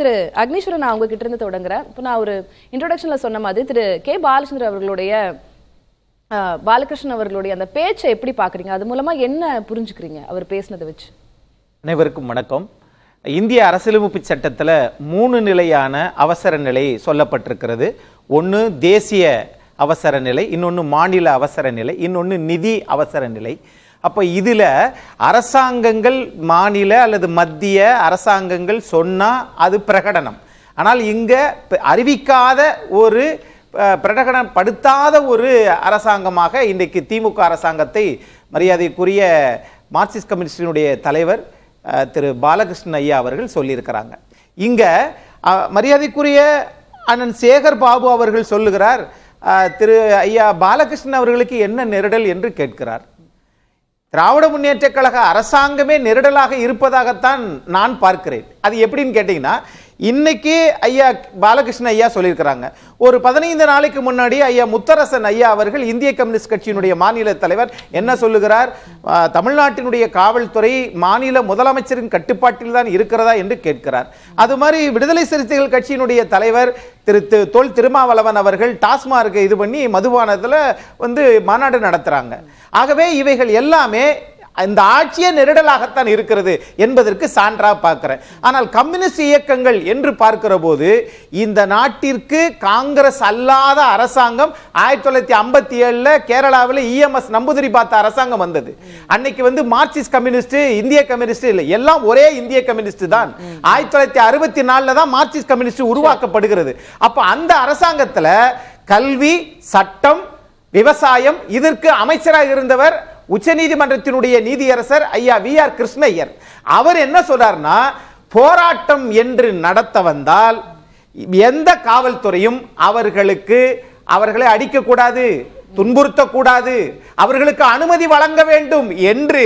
திரு அக்னீஸ்வரன், நான் உங்ககிட்ட இருந்து தொடங்குறேன். இப்போ நான் ஒரு இன்ட்ரோடக்ஷன்ல சொன்ன மாதிரி திரு கே பாலச்சந்திரன் அவர்களுடைய பாலகிருஷ்ணன் அவர்களுடைய அந்த பேச்சை எப்படி பாக்குறீங்க? அது மூலமா என்ன புரிஞ்சுக்கிறீங்க அவர் பேசினதை வச்சு? அனைவருக்கும் வணக்கம். இந்திய அரசியலமைப்பு சட்டத்தில் 3 நிலையான அவசர நிலை சொல்லப்பட்டிருக்கிறது. ஒன்று தேசிய அவசர நிலை, இன்னொன்று மாநில அவசர நிலை, இன்னொன்று நிதி அவசர நிலை. அப்போ இதில் அரசாங்கங்கள் மாநில அல்லது மத்திய அரசாங்கங்கள் சொன்னால் அது பிரகடனம். ஆனால் இங்கே அறிவிக்காத ஒரு பிரகடனப்படுத்தாத ஒரு அரசாங்கமாக இன்றைக்கு திமுக அரசாங்கத்தை மரியாதைக்குரிய மார்க்சிஸ்ட் கம்யூனிஸ்டினுடைய தலைவர் திரு பாலகிருஷ்ணன் ஐயா அவர்கள் சொல்லியிருக்கிறாங்க. இங்கே மரியாதைக்குரிய அண்ணன் சேகர் பாபு அவர்கள் சொல்லுகிறார், திரு ஐயா பாலகிருஷ்ணன் அவர்களுக்கு என்ன நெருடல் என்று கேட்கிறார். திராவிட முன்னேற்ற கழக அரசாங்கமே நெருடலாக இருப்பதாகத்தான் நான் பார்க்கிறேன். அது எப்படின்னு கேட்டீங்கன்னா, இன்னைக்கு ஐயா பாலகிருஷ்ணன் ஐயா சொல்லியிருக்கிறாங்க, ஒரு 15 நாளைக்கு முன்னாடி ஐயா முத்தரசன் ஐயா அவர்கள் இந்திய கம்யூனிஸ்ட் கட்சியினுடைய மாநில தலைவர் என்ன சொல்லுகிறார், தமிழ்நாட்டினுடைய காவல்துறை மாநில முதலமைச்சரின் கட்டுப்பாட்டில் தான் இருக்கிறதா என்று கேட்கிறார். அது மாதிரி விடுதலை சிறுத்தைகள் கட்சியினுடைய தலைவர் திரு தொல் திருமாவளவன் அவர்கள் டாஸ்மார்க் இது பண்ணி மதுபானத்தில் மாநாடு நடத்துறாங்க. ஆகவே இவைகள் எல்லாமே இந்த ஆட்சியே நெருடலாகத்தான் இருக்கிறது என்பதற்கு சான்றா பார்க்கிறேன். ஆனால் கம்யூனிஸ்ட் இயக்கங்கள் என்று பார்க்கிற போது இந்த நாட்டிற்கு காங்கிரஸ் அல்லாத அரசாங்கம் 1957 கேரளாவில் இஎம்எஸ் நம்பூதிரி பார்த்த அரசாங்கம் வந்தது. அன்னைக்கு மார்க்சிஸ்ட் கம்யூனிஸ்ட், இந்திய கம்யூனிஸ்ட் இல்லை, எல்லாம் ஒரே இந்திய கம்யூனிஸ்ட் தான். 1964 தான் மார்க்சிஸ்ட் கம்யூனிஸ்ட் உருவாக்கப்படுகிறது. அப்ப அந்த அரசாங்கத்தில் கல்வி, சட்டம், விவசாயம் இதற்கு அமைச்சராக இருந்தவர் உச்சநீதிமன்றத்தினுடைய நீதியரசர் ஐயா வி.ஆர். கிருஷ்ணய்யர். அவர் என்ன சொல்றார்னா, போராட்டம் என்று நடத்த வந்தால் எந்த காவல்துறையும் அவர்களை அடிக்கக்கூடாது, துன்புறுத்தக்கூடாது, அவர்களுக்கு அனுமதி வழங்க வேண்டும் என்று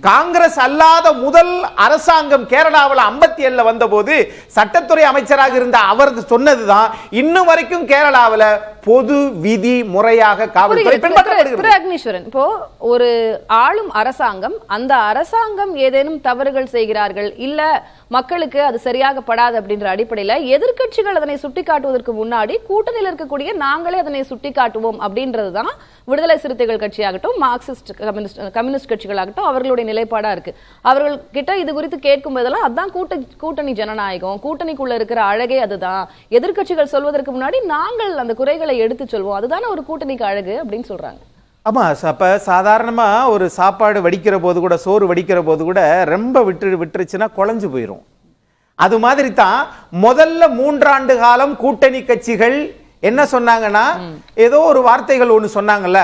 காங்கிரஸ் அல்லாத முதல் அரசாங்கம் கேரளாவில் 57 வந்தபோது சட்டத்துறை அமைச்சராக இருந்த அவர் சொன்னதுதான் இன்னும் வரைக்கும் கேரளாவில் பொது விதி முறையாக காவல்துறை பின்பற்றப்படுகிறது. அக்னீஸ்வரன், இப்போ ஒரு ஆளும் அரசாங்கம், அந்த அரசாங்கம் ஏதேனும் தவறுகள் செய்கிறார்கள், இல்ல மக்களுக்கு அது சரியாக படாது அப்படின்ற அடிப்படையில எதிர்கட்சிகள் அதனை சுட்டிக்காட்டுவதற்கு முன்னாடி கூட்டணியில் இருக்கக்கூடிய நாங்களே அதனை சுட்டிக்காட்டுவோம் அப்படின்றதுதான் விடுதலை சிறுத்தைகள் கட்சியாகட்டும், மார்க்சிஸ்ட் கம்யூனிஸ்ட் கட்சிகளாகட்டும் அவர்களுடைய நிலைப்பாடா இருக்கு. அவர்கள் கிட்ட இது குறித்து கேட்கும் போதெல்லாம் அதுதான் கூட்டணி ஜனநாயகம், கூட்டணிக்குள்ள இருக்கிற அழகே அதுதான். எதிர்கட்சிகள் சொல்வதற்கு முன்னாடி நாங்கள் அந்த குறைகளை எடுத்து சொல்வோம், அதுதானே ஒரு கூட்டணிக்கு அழகு அப்படின்னு சொல்றாங்க. ஆமா, அப்ப சாதாரணமா ஒரு சாப்பாடு வடிக்கிற போது கூட, சோறு வடிக்கிற போது கூட ரொம்ப விட்டுருச்சுன்னா குழஞ்சு போயிடும். அது மாதிரி தான் முதல்ல 3 ஆண்டு காலம் கூட்டணி கட்சிகள் என்ன சொன்னாங்கன்னா, ஏதோ ஒரு வார்த்தைகள் ஒன்று சொன்னாங்கல்ல,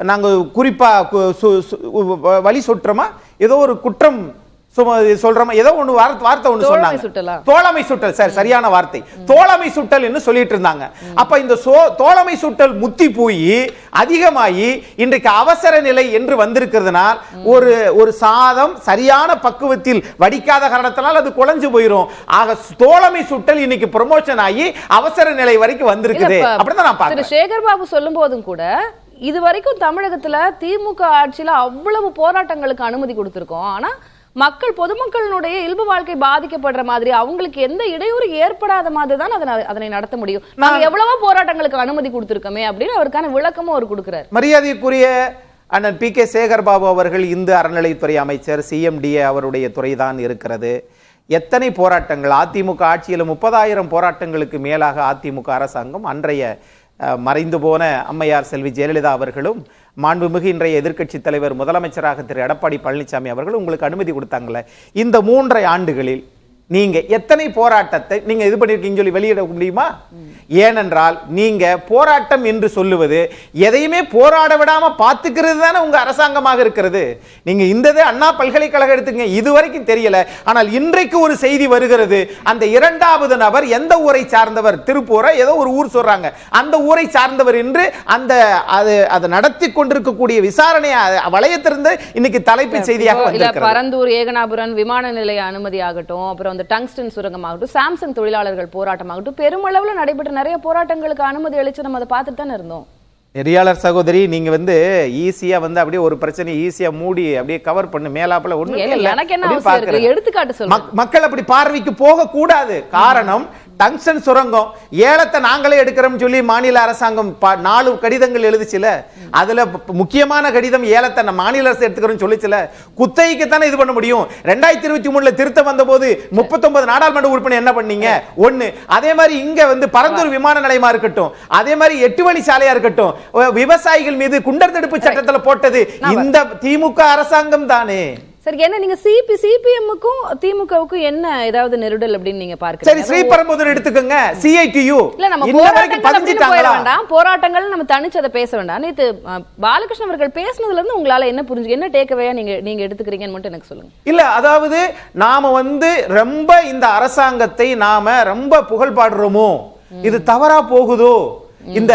நாங்க குறிப்பா வழி சொற்றோமா, ஏதோ ஒரு குற்றம் சொல்றோமா, ஏதோ ஒன்று வார்த்தை ஒன்று சொன்னாங்க, தோழமை சுட்டல். சார், சரியான வார்த்தை தோழமை சுட்டல் என்று சொல்லிட்டு இருந்தாங்க. அப்ப இந்த தோழமை சுட்டல் முத்தி போய் அதிகமாகி இன்றைக்கு அவசர நிலை என்று வந்திருக்கிறதுனால் ஒரு சாதம் சரியான பக்குவத்தில் வடிக்காத காரணத்தினால் அது குழஞ்சு போயிடும். ஆக தோழமை சுட்டல் இன்னைக்கு ப்ரமோஷன் ஆகி அவசர நிலை வரைக்கும் வந்திருக்குது. அப்படிதான் நான் பார்க்கிறேன். சேகர் பாபு சொல்லும் போதும் கூட இதுவரைக்கும் தமிழகத்துல திமுக ஆட்சியில அவ்வளவு போராட்டங்களுக்கு அனுமதி கொடுத்திருக்கோம். ஆனா மக்கள், பொதுமக்களுடைய இயல்பு வாழ்க்கை பாதிக்கப்படுற மாதிரி, அவங்களுக்கு எந்த இடையூறு ஏற்படாத மாதிரி தான் அதனை நடத்த முடியும். நாங்க எவ்வளவோ போராட்டங்களுக்கு அனுமதி கொடுத்திருக்கோமே அப்படின்னு அவருக்கான விளக்கமும் அவர் கொடுக்கிறார். மரியாதைக்குரிய அண்ணன் பி.கே. சேகர் பாபு அவர்கள் இந்து அறநிலைத்துறை அமைச்சர், சிஎம்டிஏ அவருடைய துறைதான் இருக்கிறது. எத்தனை போராட்டங்கள், அதிமுக ஆட்சியில் 30,000 போராட்டங்களுக்கு மேலாக அதிமுக அரசாங்கம், அன்றைய மறைந்து போன அம்மையார் செல்வி ஜெயலலிதா அவர்களும், மாண்புமிகு இன்றைய எதிர்க்கட்சி தலைவர் முதலமைச்சராக திரு எடப்பாடி பழனிசாமி அவர்கள் உங்களுக்கு அனுமதி கொடுத்தாங்களே. இந்த 3.5 ஆண்டுகளில் நீங்க எத்தனை போராட்டத்தை நீங்க இது பண்ணிருக்கீங்க சொல்லி வெளியிட முடியுமா? ஏனென்றால் நீங்க போராட்டம் என்று சொல்லுவது எதையுமே போராட விடாம பாத்துக்கிறது தானே உங்க அரசாங்கமாக இருக்கிறது. நீங்க இந்த அண்ணா பல்கலைக்கழகம் எடுத்துங்க, இதுவரைக்கும் தெரியல. ஆனால் இன்றைக்கு ஒரு செய்தி வருகிறது, அந்த 2வது நபர் எந்த ஊரை சார்ந்தவர், திருப்பூரை ஏதோ ஒரு ஊர் சொல்றாங்க, அந்த ஊரை சார்ந்தவர் என்று அதை நடத்தி கொண்டிருக்கக்கூடிய விசாரணை வளையத்திலிருந்து இன்னைக்கு தலைப்பு செய்தியாக வந்திருக்கிறது. பரந்தூர் ஏகனாபுரம் விமான நிலைய அனுமதி ஆகட்டும், அப்புறம் அந்த டங்ஸ்டன் சுரங்கமாகட்டும், சாம்சங் தொழிலாளர்கள் போராட்டமாகட்டும், பெருமளவுல நடைபெற்ற நிறைய போராட்டங்களுக்கு அனுமதி அளிச்சு நம்ம அதை பார்த்துட்டு தானே இருந்தோம். நெறியாளர் சகோதரி, நீங்க ஈஸியா அப்படியே ஒரு பிரச்சனை ஈஸியா மூடி அப்படியே கவர் பண்ணு மேலாப்புல ஒண்ணு இல்ல. எனக்கு என்ன அவசியம் இருக்கு? எடுத்துக்காட்டு சொல்லுங்க. மக்கள் அப்படி பார்வைக்கு போக கூடாது. காரணம் டங்ஸ்டன் சுரங்கம் ஏலத்தை நாங்களே எடுக்கிறோம் சொல்லி மாநில அரசாங்கம் 4 கடிதங்கள் எழுதுச்சுல. அதுல முக்கியமான கடிதம் ஏலத்தை மாநில அரசு எடுத்துக்கிறோம் சொல்லிச்சுல. குத்தகைக்கு தானே இது பண்ண முடியும். 2023 திருத்தம் வந்த போது 39 நாடாளுமன்ற உறுப்பினர் என்ன பண்ணீங்க? ஒண்ணு. அதே மாதிரி இங்க பரந்தூர் விமான நிலையமா இருக்கட்டும், அதே மாதிரி 8 வழி சாலையா இருக்கட்டும், விவசாயிகள் மீது குண்டர் தடுப்பு சட்டத்துல போட்டது இந்த திமுக அரசாங்கம் தானே. சரி, என்ன நீங்க சிபிஎம்முக்கும் திமுகவுக்கும் என்ன ஏதாவது நெருடல் அப்படின்னு நீங்க பார்க்கறீங்க? சரி, ஸ்ரீபெரும்புதூர் எடுத்துக்கங்க. சிஐடியு இல்ல, நம்ம போராட்டங்கள் நம்ம தனிச்சதை பேச வேண்டாம். நேத்து பாலகிருஷ்ணன் அவர்கள் பேசினதுல இருந்து உங்களால என்ன புரிஞ்சு, என்ன டேக்அவேயா நீங்க எடுத்துக்கிறீங்கன்னு மட்டும் எனக்கு சொல்லுங்க. இல்ல, அதாவது நாம ரொம்ப இந்த அரசாங்கத்தை நாம ரொம்ப புகழ் பாடுறோமோ, இது தவறா போகுதோ? இந்த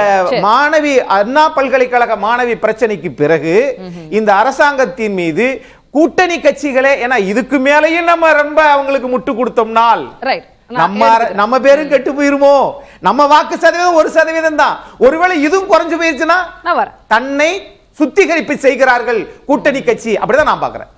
மாணவி அண்ணா பல்கலைக்கழக மாணவி பிரச்சனைக்கு பிறகு இந்த அரசாங்கத்தின் மீது கூட்டணி கட்சிகளே, ஏன்னா இதுக்கு மேலேயும் நம்ம ரொம்ப அவங்களுக்கு முட்டு கொடுத்தோம்னால் நம்ம பேரும் கெட்டு போயிருமோ? நம்ம வாக்கு சதவீதம் 1% தான். ஒருவேளை இதுவும் குறைஞ்சு போயிருச்சுன்னா தன்னை சுத்திகரிப்பு செய்கிறார்கள் கூட்டணி கட்சி. அப்படிதான் நான் பாக்குறேன்.